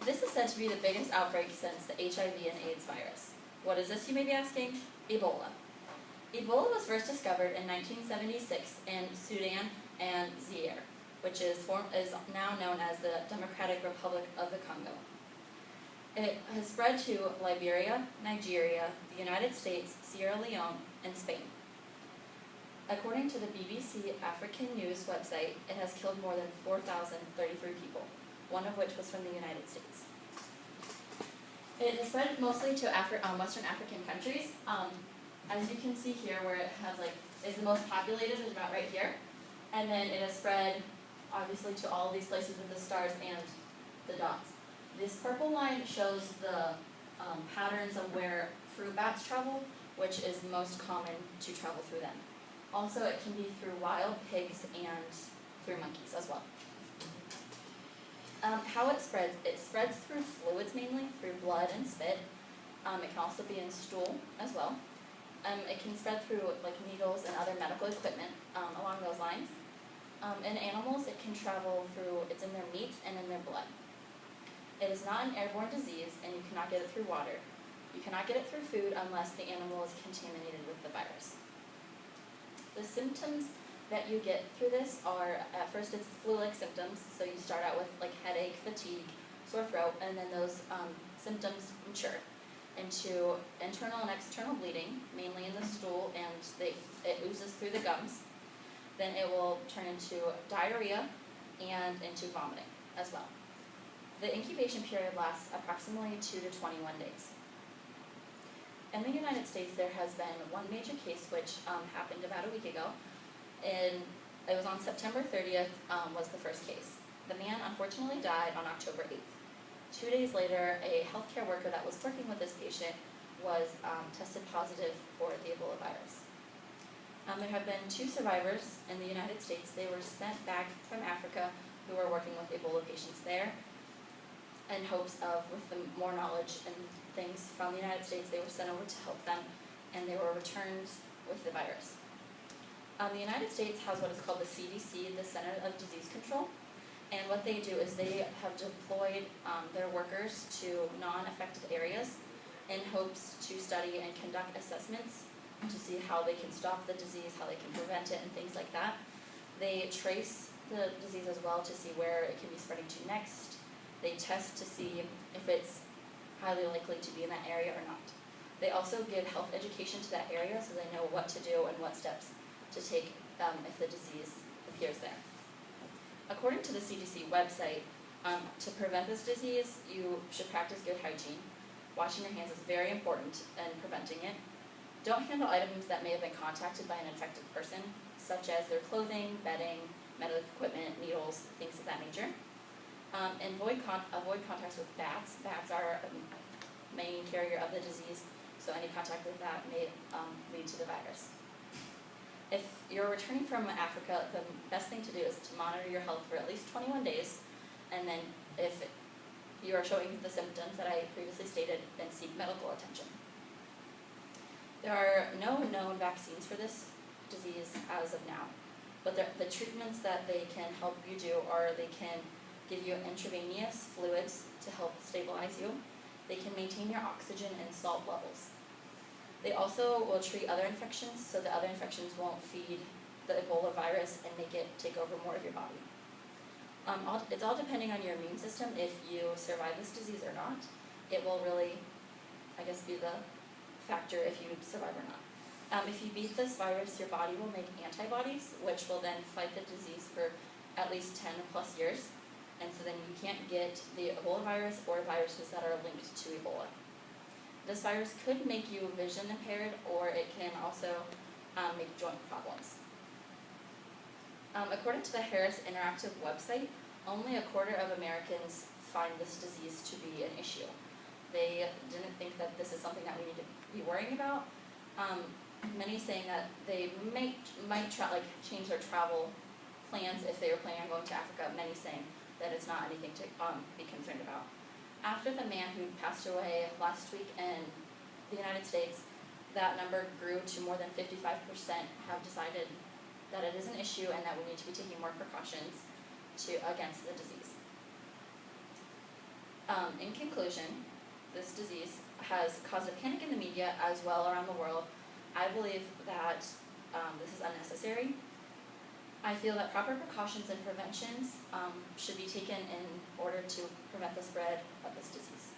This is said to be the biggest outbreak since the HIV and AIDS virus. What is this, you may be asking? Ebola. Ebola was first discovered in 1976 in Sudan and Zaire, which is now known as the Democratic Republic of the Congo. It has spread to Liberia, Nigeria, the United States, Sierra Leone, and Spain. According to the BBC African News website, it has killed more than 4,033 people, one of which was from the United States. It has spread mostly to Western African countries. As you can see here, where it has is the most populated, is about right here, and then it has spread obviously to all of these places with the stars and the dots. This purple line shows the patterns of where fruit bats travel, which is most common to travel through them. Also, it can be through wild pigs and through monkeys as well. How it spreads through fluids mainly, through blood and spit. It can also be in stool as well. It can spread through needles and other medical equipment along those lines. In animals, it can travel through, it's in their meat and in their blood. It is not an airborne disease, and you cannot get it through water. You cannot get it through food unless the animal is contaminated with the virus. The symptoms that you get through this are, at first it's flu-like symptoms, so you start out with headache, fatigue, sore throat, and then those symptoms mature into internal and external bleeding, mainly in the stool, and it oozes through the gums. Then it will turn into diarrhea and into vomiting as well. The incubation period lasts approximately 2 to 21 days. In the United States, there has been one major case which happened about a week ago, and it was on September 30th was the first case. The man unfortunately died on October 8th. 2 days later, a healthcare worker that was working with this patient was tested positive for the Ebola virus. There have been 2 survivors in the United States. They were sent back from Africa who were working with Ebola patients there in hopes of, with more knowledge and things from the United States, they were sent over to help them, and they were returned with the virus. The United States has what is called the CDC, the Center of Disease Control, and what they do is they have deployed their workers to non-affected areas in hopes to study and conduct assessments to see how they can stop the disease, how they can prevent it, and things like that. They trace the disease as well to see where it can be spreading to next. They test to see if it's highly likely to be in that area or not. They also give health education to that area so they know what to do and what steps to take if the disease appears there. According to the CDC website, to prevent this disease, you should practice good hygiene. Washing your hands is very important in preventing it. Don't handle items that may have been contacted by an infected person, such as their clothing, bedding, medical equipment, needles, things of that nature. And avoid contacts with bats. Bats are a main carrier of the disease, so any contact with that may lead to the virus. If you're returning from Africa, the best thing to do is to monitor your health for at least 21 days, and then if you are showing the symptoms that I previously stated, then seek medical attention. There are no known vaccines for this disease as of now, but the treatments that they can help you do are they can give you intravenous fluids to help stabilize you. They can maintain your oxygen and salt levels. They also will treat other infections, so the other infections won't feed the Ebola virus and make it take over more of your body. It's all depending on your immune system if you survive this disease or not. It will really, be the factor if you survive or not. If you beat this virus, your body will make antibodies, which will then fight the disease for at least 10 plus years. And so then you can't get the Ebola virus or viruses that are linked to Ebola. This virus could make you vision impaired, or it can also make joint problems. According to the Harris Interactive website, only 1/4 of Americans find this disease to be an issue. They didn't think that this is something that we need to be worrying about. Many saying that they might change their travel plans if they were planning on going to Africa. Many saying that it's not anything to be concerned about. After the man who passed away last week in the United States, that number grew to more than 55% have decided that it is an issue and that we need to be taking more precautions against the disease. In conclusion, this disease has caused a panic in the media as well around the world. I believe that this is unnecessary. I feel that proper precautions and preventions should be taken in order to prevent the spread of this disease.